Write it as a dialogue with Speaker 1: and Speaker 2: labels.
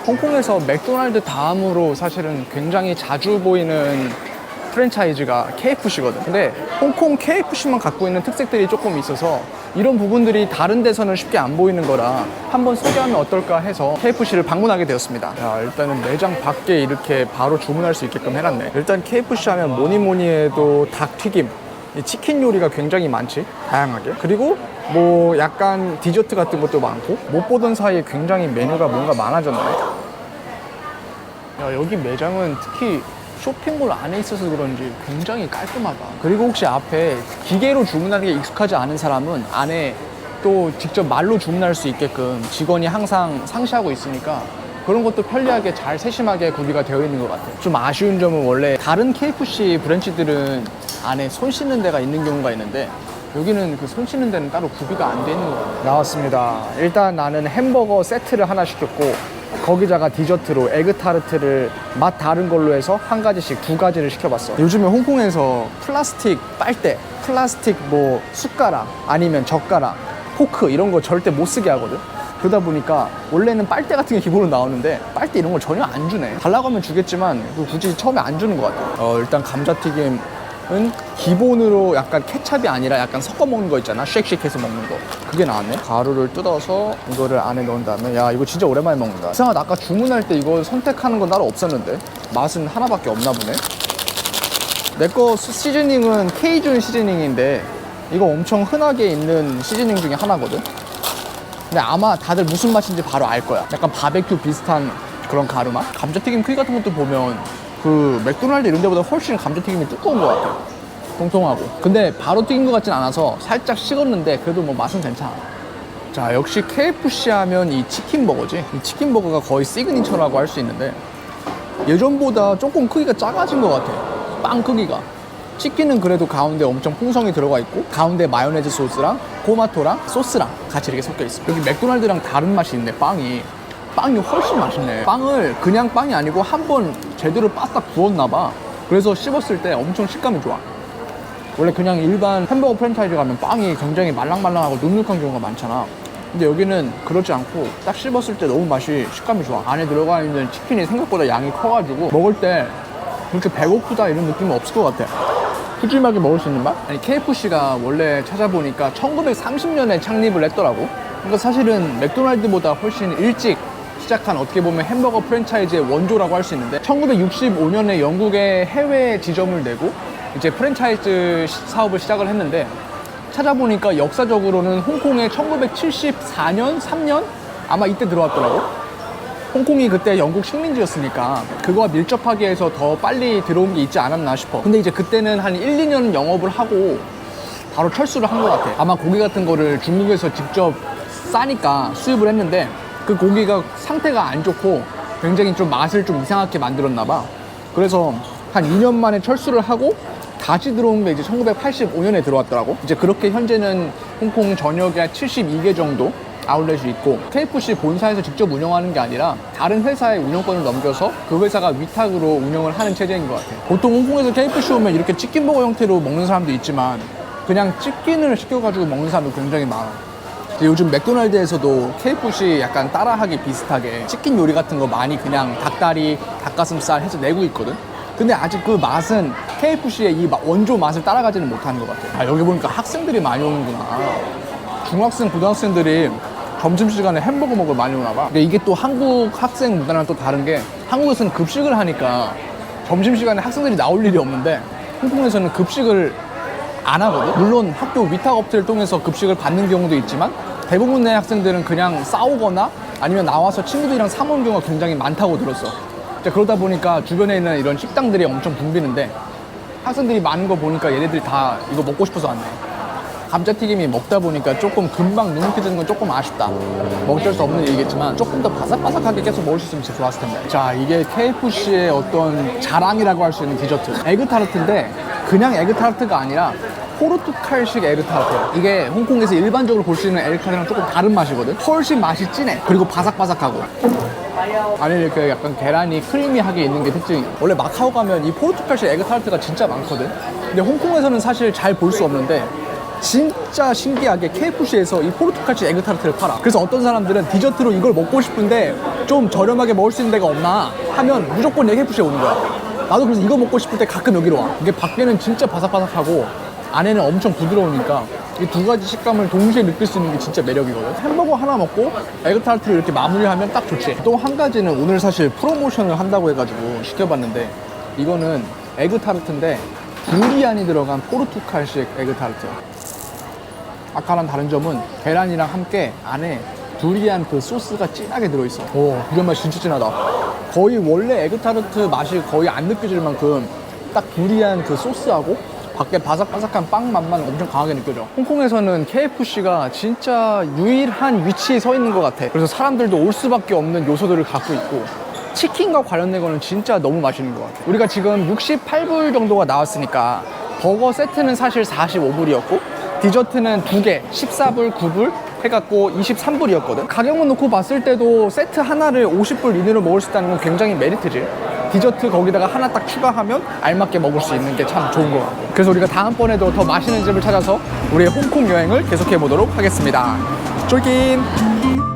Speaker 1: 홍콩에서 맥도날드 다음으로 사실은 굉장히 자주 보이는 프랜차이즈가 KFC거든. 근데 홍콩 KFC만 갖고 있는 특색들이 조금 있어서 이런 부분들이 다른 데서는 쉽게 안 보이는 거라 한번 소개하면 어떨까 해서 KFC를 방문하게 되었습니다. 야, 일단은 매장 밖에 이렇게 바로 주문할 수 있게끔 해놨네. 일단 KFC 하면 뭐니 해도 닭튀김, 이 치킨 요리가 굉장히 많지, 다양하게. 그리고 뭐 약간 디저트 같은 것도 많고, 못 보던 사이에 굉장히 메뉴가 뭔가 많아졌네. 야, 여기 매장은 특히 쇼핑몰 안에 있어서 그런지 굉장히 깔끔하다. 그리고 혹시 앞에 기계로 주문하는 게 익숙하지 않은 사람은 안에 또 직접 말로 주문할 수 있게끔 직원이 항상 상시하고 있으니까 그런 것도 편리하게 잘 세심하게 구비가 되어 있는 것 같아요. 좀 아쉬운 점은 원래 다른 KFC 브랜치들은 안에 손 씻는 데가 있는 경우가 있는데 여기는 그 손 씻는 데는 따로 구비가 안 돼 있는 것 같아요. 나왔습니다. 일단 나는 햄버거 세트를 하나 시켰고 거기다가 디저트로 에그타르트를 맛 다른 걸로 해서 한 가지씩 두 가지를 시켜봤어. 요즘에 홍콩에서 플라스틱 빨대, 플라스틱 뭐 숟가락 아니면 젓가락, 포크 이런 거 절대 못 쓰게 하거든. 그러다 보니까 원래는 빨대 같은 게 기본으로 나오는데 빨대 이런 걸 전혀 안 주네. 달라고 하면 주겠지만 굳이 처음에 안 주는 것 같아. 일단 감자튀김은 기본으로 약간 케찹이 아니라 약간 섞어 먹는 거 있잖아. 쉑쉑해서 먹는 거. 그게 나왔네. 가루를 뜯어서 이거를 안에 넣은 다음에, 야 이거 진짜 오랜만에 먹는다. 이상하다. 아까 주문할 때 이거 선택하는 건 따로 없었는데 맛은 하나밖에 없나 보네. 내 거 시즈닝은 케이준 시즈닝인데 이거 엄청 흔하게 있는 시즈닝 중에 하나거든. 근데 아마 다들 무슨 맛인지 바로 알 거야. 약간 바베큐 비슷한 그런 가루 맛? 감자튀김 크기 같은 것도 보면 그 맥도날드 이런 데보다 훨씬 감자튀김이 두꺼운 것 같아요. 통통하고. 근데 바로 튀긴 것 같진 않아서 살짝 식었는데 그래도 뭐 맛은 괜찮아. 자, 역시 KFC 하면 이 치킨버거지. 이 치킨버거가 거의 시그니처라고 할 수 있는데 예전보다 조금 크기가 작아진 것 같아요. 빵 크기가. 치킨은 그래도 가운데 엄청 풍성이 들어가 있고 가운데 마요네즈 소스랑 토마토랑 소스랑 같이 이렇게 섞여 있어. 여기 맥도날드랑 다른 맛이 있네. 빵이 훨씬 맛있네. 빵을 그냥 빵이 아니고 한번 제대로 바싹 구웠나 봐. 그래서 씹었을 때 엄청 식감이 좋아. 원래 그냥 일반 햄버거 프랜차이즈 가면 빵이 굉장히 말랑말랑하고 눅눅한 경우가 많잖아. 근데 여기는 그렇지 않고 딱 씹었을 때 너무 맛이 식감이 좋아. 안에 들어가 있는 치킨이 생각보다 양이 커가지고 먹을 때 그렇게 배고프다 이런 느낌은 없을 것 같아. 푸짐하게 먹을 수 있는 맛? 아니, KFC가 원래 찾아보니까 1930년에 창립을 했더라고. 그러니까 사실은 맥도날드보다 훨씬 일찍 시작한 어떻게 보면 햄버거 프랜차이즈의 원조라고 할 수 있는데 1965년에 영국에 해외 지점을 내고 이제 프랜차이즈 사업을 시작을 했는데 찾아보니까 역사적으로는 홍콩에 1974년, 3년? 아마 이때 들어왔더라고. 홍콩이 그때 영국 식민지였으니까 그거와 밀접하게 해서 더 빨리 들어온 게 있지 않았나 싶어. 근데 이제 그때는 한 1, 2년 영업을 하고 바로 철수를 한 것 같아. 아마 고기 같은 거를 중국에서 직접 싸니까 수입을 했는데 그 고기가 상태가 안 좋고 굉장히 좀 맛을 좀 이상하게 만들었나 봐. 그래서 한 2년 만에 철수를 하고 다시 들어온 게 이제 1985년에 들어왔더라고. 이제 그렇게 현재는 홍콩 전역에 한 72개 정도 아울렛이 있고 KFC 본사에서 직접 운영하는 게 아니라 다른 회사에 운영권을 넘겨서 그 회사가 위탁으로 운영을 하는 체제인 것 같아요. 보통 홍콩에서 KFC 오면 이렇게 치킨버거 형태로 먹는 사람도 있지만 그냥 치킨을 시켜가지고 먹는 사람도 굉장히 많아. 요즘 맥도날드에서도 KFC 약간 따라하기 비슷하게 치킨 요리 같은 거 많이 그냥 닭다리, 닭가슴살 해서 내고 있거든. 근데 아직 그 맛은 KFC의 이 원조 맛을 따라가지는 못하는 것 같아요. 여기 보니까 학생들이 많이 오는구나. 중학생, 고등학생들이 점심시간에 햄버거 먹으러 많이 오나 봐. 근데 이게 또 한국 학생 문화랑 또 다른 게 한국에서는 급식을 하니까 점심시간에 학생들이 나올 일이 없는데 홍콩에서는 급식을 안 하거든. 물론 학교 위탁 업체를 통해서 급식을 받는 경우도 있지만 대부분의 학생들은 그냥 싸우거나 아니면 나와서 친구들이랑 사 먹는 경우가 굉장히 많다고 들었어. 그러다 보니까 주변에 있는 이런 식당들이 엄청 붐비는데 학생들이 많은 거 보니까 얘네들이 다 이거 먹고 싶어서 왔네. 감자튀김이 먹다 보니까 조금 금방 눅눅해지는 건 조금 아쉽다. 뭐 어쩔 수 없는 일이겠지만 조금 더 바삭바삭하게 계속 먹을 수 있으면 진짜 좋았을 텐데. 자, 이게 KFC의 어떤 자랑이라고 할 수 있는 디저트 에그타르트인데 그냥 에그타르트가 아니라 포르투갈식 에그타르트야. 이게 홍콩에서 일반적으로 볼 수 있는 에그타르트랑 조금 다른 맛이거든. 훨씬 맛이 진해. 그리고 바삭바삭하고 안에 이렇게 약간 계란이 크리미하게 있는 게 특징이야. 원래 마카오 가면 이 포르투갈식 에그타르트가 진짜 많거든. 근데 홍콩에서는 사실 잘 볼 수 없는데 진짜 신기하게 KFC에서 이 포르투갈식 에그타르트를 팔아. 그래서 어떤 사람들은 디저트로 이걸 먹고 싶은데 좀 저렴하게 먹을 수 있는 데가 없나 하면 무조건 여기 KFC에 오는 거야. 나도 그래서 이거 먹고 싶을 때 가끔 여기로 와. 이게 밖에는 진짜 바삭바삭하고 안에는 엄청 부드러우니까 이 두 가지 식감을 동시에 느낄 수 있는 게 진짜 매력이거든. 햄버거 하나 먹고 에그타르트를 이렇게 마무리하면 딱 좋지. 또 한 가지는 오늘 사실 프로모션을 한다고 해가지고 시켜봤는데, 이거는 에그타르트인데 두리안이 들어간 포르투갈식 에그타르트. 아까랑 다른 점은 계란이랑 함께 안에 두리안 그 소스가 진하게 들어있어. 오, 두리안 맛이 진짜 진하다. 거의 원래 에그타르트 맛이 거의 안 느껴질 만큼 딱 두리안 그 소스하고 밖에 바삭바삭한 빵 맛만 엄청 강하게 느껴져. 홍콩에서는 KFC가 진짜 유일한 위치에 서 있는 것 같아. 그래서 사람들도 올 수밖에 없는 요소들을 갖고 있고, 치킨과 관련된 거는 진짜 너무 맛있는 것 같아. 우리가 지금 68불 정도가 나왔으니까 버거 세트는 사실 45불이었고 디저트는 2개 14불 9불 해갖고 23불이었거든. 가격만 놓고 봤을 때도 세트 하나를 50불 이내로 먹을 수 있다는 건 굉장히 메리트지. 디저트 거기다가 하나 딱 추가하면 알맞게 먹을 수 있는 게 참 좋은 것 같고. 그래서 우리가 다음번에도 더 맛있는 집을 찾아서 우리의 홍콩 여행을 계속해 보도록 하겠습니다. 쫄긴!